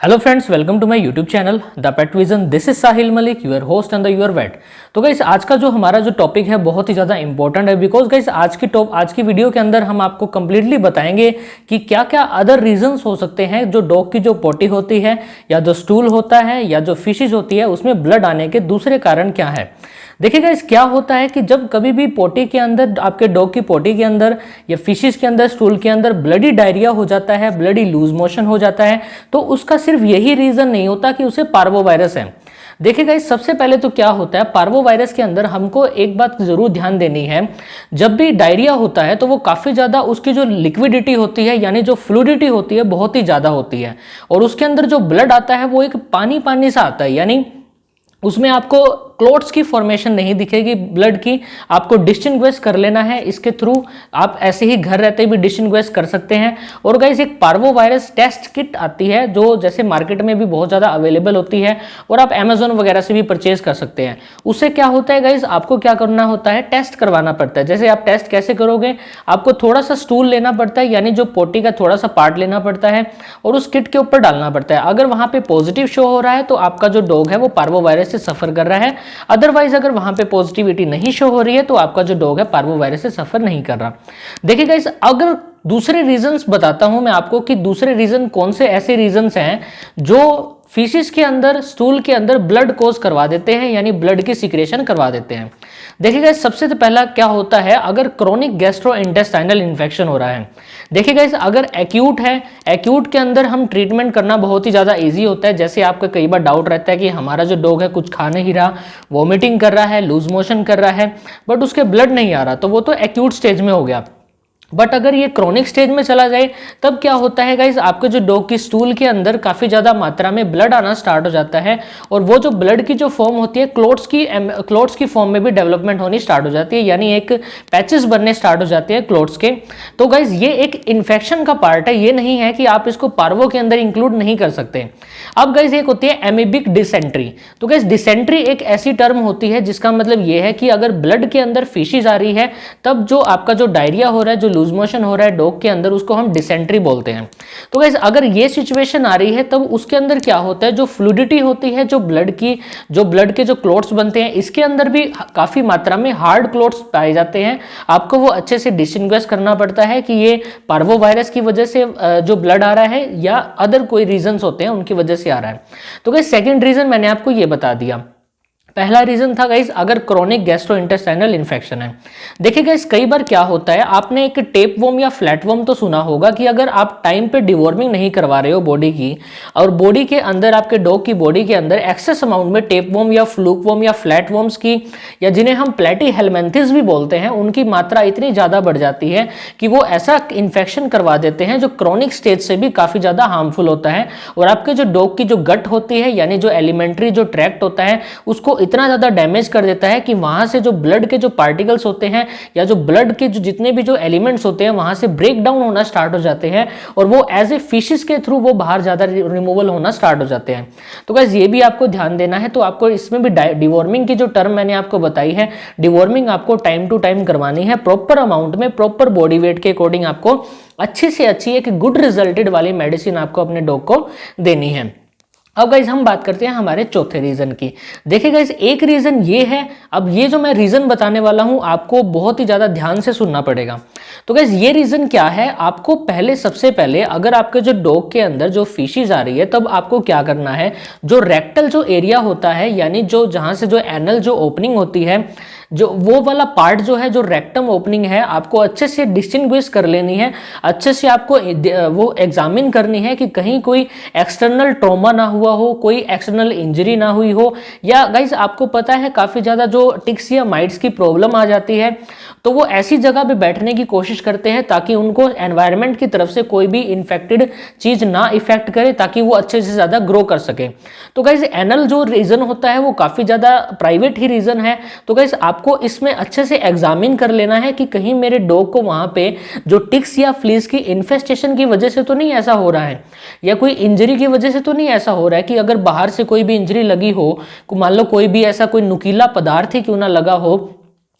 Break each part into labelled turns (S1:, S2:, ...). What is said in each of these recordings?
S1: Hello friends, welcome to my YouTube channel the pet vision. This is Sahil Malik, your host and the your vet. तो guys आज का जो हमारा topic है बहुत ही ज़्यादा इंपॉर्टेंट है, बिकॉज गाइस आज की वीडियो के अंदर हम आपको कंप्लीटली बताएंगे कि क्या क्या अदर रीजंस हो सकते हैं जो डॉग की जो पोटी होती है या जो स्टूल होता है या जो फिशेज होती है उसमें ब्लड आने के दूसरे कारण क्या है। देखिए गाइस, क्या होता है कि जब कभी भी पोटी के अंदर, आपके डॉग की पोटी के अंदर या फिशेस के अंदर, स्टूल के अंदर ब्लडी डायरिया हो जाता है, ब्लडी लूज मोशन हो जाता है, तो उसका सिर्फ यही रीजन नहीं होता कि उसे पार्वोवायरस है। देखिए गाइस, सबसे पहले तो क्या होता है, पार्वोवायरस के अंदर हमको एक बात जरूर ध्यान देनी है। जब भी डायरिया होता है तो वो काफी ज्यादा, उसकी जो लिक्विडिटी होती है यानी जो फ्लूडिटी होती है बहुत ही ज्यादा होती है, और उसके अंदर जो ब्लड आता है वो एक पानी पानी सा आता है, यानी उसमें आपको क्लोट्स की फॉर्मेशन नहीं दिखेगी ब्लड की। आपको डिस्टिंग्विश कर लेना है इसके थ्रू, आप ऐसे ही घर रहते भी डिस्टिंग्विश कर सकते हैं। और गाइस, एक पार्वोवायरस टेस्ट किट आती है जो जैसे मार्केट में भी बहुत ज़्यादा अवेलेबल होती है और आप अमेजोन वगैरह से भी परचेज कर सकते हैं। उससे क्या होता है गाइस, आपको क्या करना होता है, टेस्ट करवाना पड़ता है। जैसे आप टेस्ट कैसे करोगे, आपको थोड़ा सा स्टूल लेना पड़ता है, यानी जो पोटी का थोड़ा सा पार्ट लेना पड़ता है और उस किट के ऊपर डालना पड़ता है। अगर वहां पे पॉजिटिव शो हो रहा है तो आपका जो डॉग है वो पार्वोवायरस से सफर कर रहा है, अदरवाइज अगर वहां पे पॉजिटिविटी नहीं शो हो रही है तो आपका जो डॉग है पार्वोवायरस से सफर नहीं कर रहा। देखिए गाइस, अगर दूसरे रीजंस बताता हूं मैं आपको कि दूसरे रीजन कौन से ऐसे रीजंस हैं जो फिशेस के अंदर, स्टूल के अंदर ब्लड कोज करवा देते हैं, यानी ब्लड की सिक्रेशन करवा देते हैं। देखिए गाइस, सबसे तो पहला क्या होता है, अगर क्रोनिक गैस्ट्रोइंटेस्टाइनल इन्फेक्शन हो रहा है। देखिए गाइस, अगर एक्यूट है, एक्यूट के अंदर हम ट्रीटमेंट करना बहुत ही ज़्यादा इजी होता है। जैसे आपका कई बार डाउट रहता है कि हमारा जो डॉग है कुछ खा नहीं रहा, वॉमिटिंग कर रहा है, लूज मोशन कर रहा है, बट उसके ब्लड नहीं आ रहा, तो वो तो एक्यूट स्टेज में हो गया। बट अगर ये क्रोनिक स्टेज में चला जाए तब क्या होता है गाइस, आपके जो डॉग की स्टूल के अंदर काफी ज्यादा मात्रा में ब्लड आना स्टार्ट हो जाता है, और वो जो ब्लड की जो फॉर्म होती है क्लोट्स की फॉर्म में भी डेवलपमेंट होनी स्टार्ट हो जाती है, यानी एक पैचेस बनने स्टार्ट हो जाते हैं क्लोट्स के। तो गाइस, ये एक इन्फेक्शन का पार्ट है, ये नहीं है कि आप इसको पार्वो के अंदर इंक्लूड नहीं कर सकते। अब गाइस, एक होती है एमीबिक डिसेंट्री। तो गाइस, डिसेंट्री एक ऐसी टर्म होती है जिसका मतलब ये है कि अगर ब्लड के अंदर फिशेज आ रही है तब जो आपका जो डायरिया हो रहा है, जो लूज मोशन हो रहा है डॉग के अंदर, उसको हम डिसेंट्री बोलते हैं। तो गाइस, अगर ये सिचुएशन आ रही है तब उसके अंदर क्या होता है, जो फ्लूडिटी होती है, जो ब्लड के जो क्लोट्स बनते हैं, इसके अंदर भी काफी मात्रा में हार्ड क्लोट्स पाए जाते हैं। आपको वो अच्छे से डिस्टिंग्विश करना पड़ता है कि ये पार्वोवायरस की वजह से जो ब्लड आ रहा है या अदर कोई रीजंस होते हैं उनकी वजह से आ रहा है। तो गाइस, सेकंड रीजन मैंने आपको ये बता दिया। पहला रीजन था गाइस, अगर क्रोनिक गैस्ट्रोइंटेस्टाइनल इन्फेक्शन है। देखिए गाइस, कई बार क्या होता है, आपने एक टेप वॉर्म या फ्लैट वॉर्म तो सुना होगा कि अगर आप टाइम पे डिवॉर्मिंग नहीं करवा रहे हो बॉडी की, और बॉडी के अंदर, आपके डॉग की बॉडी के अंदर एक्सेस अमाउंट में टेप वॉर्म या फ्लूक वॉर्म या फ्लैट वॉर्म्स की, या जिन्हें हम प्लेटीहेल्मिन्थेस भी बोलते हैं, उनकी मात्रा इतनी ज्यादा बढ़ जाती है कि वो ऐसा इन्फेक्शन करवा देते हैं जो क्रोनिक स्टेज से भी काफी ज्यादा हार्मफुल होता है, और आपके जो डॉग की जो गट होती है, यानी जो एलिमेंट्री जो ट्रैक्ट होता है, उसको इतना ज्यादा डैमेज कर देता है कि वहां से जो ब्लड के जो पार्टिकल्स होते हैं या जो ब्लड के जो जितने भी जो एलिमेंट्स होते हैं वहां से ब्रेक डाउन होना स्टार्ट हो जाते हैं, और वो एज ए फिशेस के थ्रू वो बाहर ज्यादा रिमूवल होना स्टार्ट हो जाते हैं। तो गाइस, ये भी आपको ध्यान देना है। तो आपको इसमें भी डिवॉर्मिंग की जो टर्म मैंने आपको बताई है, डिवॉर्मिंग आपको टाइम टू टाइम करवानी है, प्रॉपर अमाउंट में, प्रॉपर बॉडी वेट के अकॉर्डिंग आपको अच्छी से अच्छी एक गुड रिजल्टेड वाली मेडिसिन आपको अपने डॉग को देनी है। अब गाइज, हम बात करते हैं हमारे चौथे रीजन की। देखिए गाइज, एक रीजन ये है, अब ये जो मैं रीजन बताने वाला हूं आपको बहुत ही ज्यादा ध्यान से सुनना पड़ेगा। तो गाइज, ये रीजन क्या है, आपको सबसे पहले अगर आपके जो डॉग के अंदर जो फिशेज आ रही है तब आपको क्या करना है, जो रेक्टल जो एरिया होता है, यानी जो जहां से जो एनल जो ओपनिंग होती है, जो वो वाला पार्ट जो है, जो रेक्टम ओपनिंग है, आपको अच्छे से डिस्टिंग्विश कर लेनी है, अच्छे से आपको वो एग्जामिन करनी है कि कहीं कोई एक्सटर्नल ट्रॉमा ना हुआ हो, कोई एक्सटर्नल इंजरी ना हुई हो, या गाइज आपको पता है काफी ज्यादा जो टिक्स या माइट्स की प्रॉब्लम आ जाती है, तो वो ऐसी जगह पे बैठने की कोशिश करते हैं ताकि उनको एनवायरनमेंट की तरफ से कोई भी इन्फेक्टेड चीज ना इफेक्ट करे, ताकि वो अच्छे से ज्यादा ग्रो कर सके। तो गाइज, एनल जो रीजन होता है वो काफी ज्यादा प्राइवेट ही रीजन है। तो गाइज, आपको इसमें अच्छे से एग्जामिन कर लेना है कि कहीं मेरे डॉग को वहां पे जो टिक्स या फ्लीज की इन्फेस्टेशन की वजह से तो नहीं ऐसा हो रहा है, या कोई इंजरी की वजह से तो नहीं ऐसा हो रहा है कि अगर बाहर से कोई भी इंजरी लगी हो, मान लो कोई भी ऐसा कोई नुकीला पदार्थ ही क्यों ना लगा हो,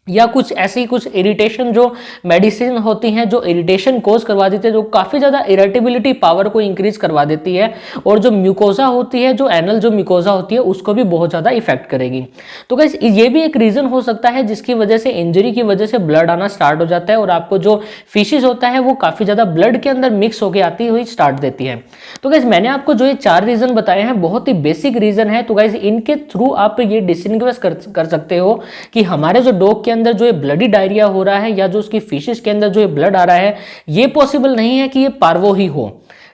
S1: या कुछ ऐसी कुछ इरिटेशन जो मेडिसिन होती हैं जो इरिटेशन कोज करवा देती है, जो काफ़ी ज़्यादा इरिटेबिलिटी पावर को इंक्रीज करवा देती है, और जो म्यूकोजा होती है, जो एनल जो म्यूकोजा होती है, उसको भी बहुत ज़्यादा इफेक्ट करेगी। तो गाइस ये भी एक रीज़न हो सकता है जिसकी वजह से, इंजरी की वजह से ब्लड आना स्टार्ट हो जाता है और आपको जो फिशेज होता है वो काफ़ी ज़्यादा ब्लड के अंदर मिक्स होकर आती हुई स्टार्ट देती है। तो गाइस मैंने आपको जो ये 4 रीज़न बताए हैं बहुत ही बेसिक रीज़न है। तो गाइस इनके थ्रू आप ये डिस्टिंग्विश कर सकते हो कि हमारे जो डॉग के अंदर जो ये ब्लडी डायरिया हो रहा है या जो उसकी फिशेस के अंदर जो ये ब्लड आ रहा है, ये पॉसिबल नहीं है कि ये पार्वो ही हो।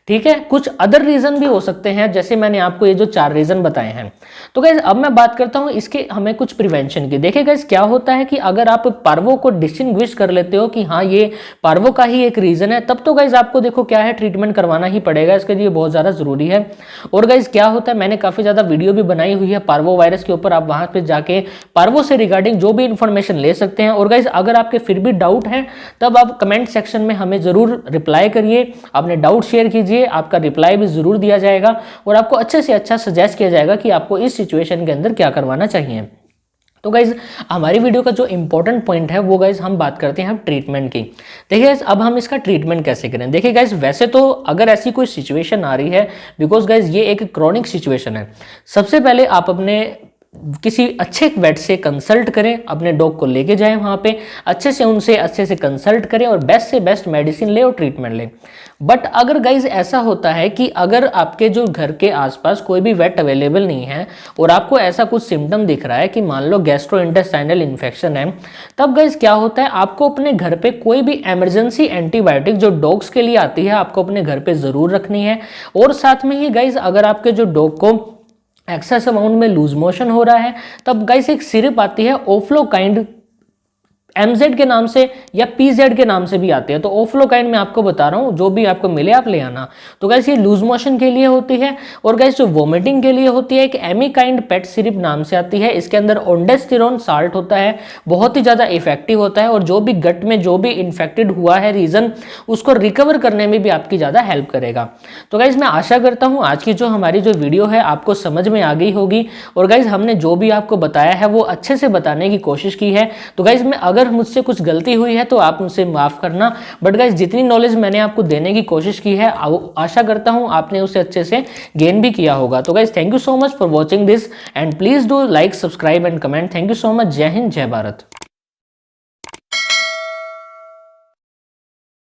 S1: ठीक है, कुछ अदर रीजन भी हो सकते हैं, जैसे मैंने आपको ये जो 4 रीजन बताए हैं। तो गाइस अब मैं बात करता हूं इसके हमें कुछ प्रिवेंशन की। देखिए गाइस क्या होता है कि अगर आप पार्वो को डिस्टिंग्विश कर लेते हो कि हाँ ये पार्वो का ही एक रीजन है, तब तो गाइस आपको देखो क्या है, ट्रीटमेंट करवाना ही पड़ेगा, इसके लिए बहुत ज्यादा जरूरी है। और गाइस क्या होता है, मैंने काफी ज्यादा वीडियो भी बनाई हुई है पार्वो वायरस के ऊपर, आप वहां पे जाके पार्वो से रिगार्डिंग जो भी इंफॉर्मेशन ले सकते हैं। और गाइस अगर आपके फिर भी डाउट है तब आप कमेंट सेक्शन में हमें जरूर रिप्लाई करिए, अपने डाउट शेयर कीजिए, आपका रिप्लाई भी जरूर दिया जाएगा और आपको अच्छे से अच्छा सजेस्ट किया जाएगा कि आपको इस सिचुएशन के अंदर क्या करवाना चाहिए। तो गाइज हमारी वीडियो का जो इंपॉर्टेंट पॉइंट है वो गाइज हम बात करते हैं ट्रीटमेंट की। देखिए गाइज अब हम इसका ट्रीटमेंट कैसे करें। देखिए गाइज वैसे तो अगर ऐसी कोई सिचुएशन आ रही है, बिकॉज गाइज ये एक क्रॉनिक सिचुएशन है, सबसे पहले आप अपने किसी अच्छे वेट से कंसल्ट करें, अपने डॉग को लेके जाएं वहाँ पे, उनसे अच्छे से कंसल्ट करें और बेस्ट से बेस्ट मेडिसिन ले और ट्रीटमेंट लें। बट अगर गाइज ऐसा होता है कि अगर आपके जो घर के आसपास कोई भी वेट अवेलेबल नहीं है और आपको ऐसा कुछ सिम्टम दिख रहा है कि मान लो गैस्ट्रोइंटेस्टाइनल इन्फेक्शन है, तब गाइज क्या होता है, आपको अपने घर पे कोई भी इमरजेंसी एंटीबायोटिक जो डॉग्स के लिए आती है आपको अपने घर पे ज़रूर रखनी है। और साथ में ही गाइज अगर आपके जो डॉग को एक्सेस अमाउंट में लूज मोशन हो रहा है, तब गाइस एक सिरप आती है ओफ्लोकाइंड, MZ के नाम से या PZ के नाम से भी आती है। तो ओफ्लोकाइंड मैं आपको बता रहा हूँ, जो भी आपको मिले आप ले आना। तो गाइस ये लूज मोशन के लिए होती है, और गाइस जो वोमिटिंग के लिए होती है एक एमिकाइंड पेट सिरप नाम से आती है। इसके अंदर ओंडेस्टिरोन साल्ट होता है, बहुत ही ज़्यादा इफेक्टिव होता है और जो भी गट में जो भी इन्फेक्टेड हुआ है रीजन, उसको रिकवर करने में भी आपकी ज़्यादा हेल्प करेगा। तो गाइस मैं आशा करता हूँ आज की जो हमारी जो वीडियो है आपको समझ में आ गई होगी, और गाइस हमने जो भी आपको बताया है वो अच्छे से बताने की कोशिश की है। तो गाइस मैं अगर मुझसे कुछ गलती हुई है तो आप मुझसे माफ करना, बट गाइस जितनी नॉलेज मैंने आपको देने की कोशिश की है आशा करता हूं आपने उसे अच्छे से गेन भी किया होगा। तो guys thank you so much for watching this and please do like, subscribe and comment. Thank you so much. जय हिंद, जय भारत।